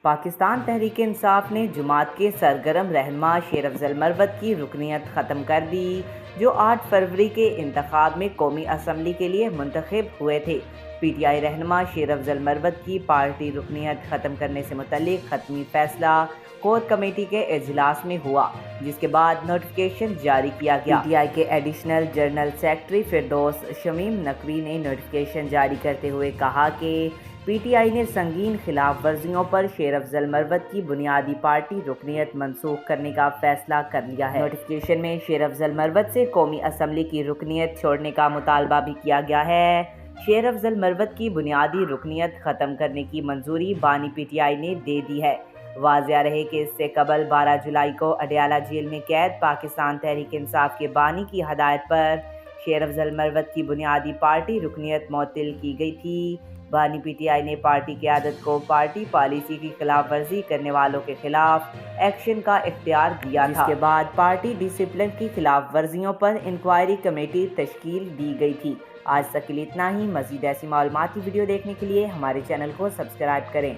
پاکستان تحریک انصاف نے جماعت کے سرگرم رہنما شیر افضل مروت کی رکنیت ختم کر دی، جو 8 فروری کے انتخاب میں قومی اسمبلی کے لیے منتخب ہوئے تھے۔ پی ٹی آئی رہنما شیر افضل مروت کی پارٹی رکنیت ختم کرنے سے متعلق حتمی فیصلہ کور کمیٹی کے اجلاس میں ہوا، جس کے بعد نوٹیفیکیشن جاری کیا گیا۔ پی ٹی آئی کے additional general secretary Firdous Shamim Naqvi نے نوٹیفیکیشن جاری کرتے ہوئے کہا کہ پی ٹی آئی نے سنگین خلاف ورزیوں پر شیر افضل مروت کی بنیادی پارٹی رکنیت منسوخ کرنے کا فیصلہ کر لیا ہے۔ نوٹیفیکیشن میں شیر افضل مروت سے قومی اسمبلی کی رکنیت چھوڑنے کا مطالبہ بھی کیا گیا ہے۔ شیر افضل مروت کی بنیادی رکنیت ختم کرنے کی منظوری بانی پی ٹی آئی نے دے دی ہے۔ واضح رہے کہ اس سے قبل 12 جولائی کو اڈیالہ جیل میں قید پاکستان تحریک انصاف کے بانی کی ہدایت پر شیر افضل مروت کی بنیادی پارٹی رکنیت معطل کی گئی تھی۔ بانی پی ٹی آئی نے پارٹی قیادت کو پارٹی پالیسی کی خلاف ورزی کرنے والوں کے خلاف ایکشن کا اختیار دیا تھا، جس کے بعد پارٹی ڈسپلن کی خلاف ورزیوں پر انکوائری کمیٹی تشکیل دی گئی تھی۔ آج تک کے لیے اتنا ہی۔ مزید ایسی معلوماتی ویڈیو دیکھنے کے لیے ہمارے چینل کو سبسکرائب کریں۔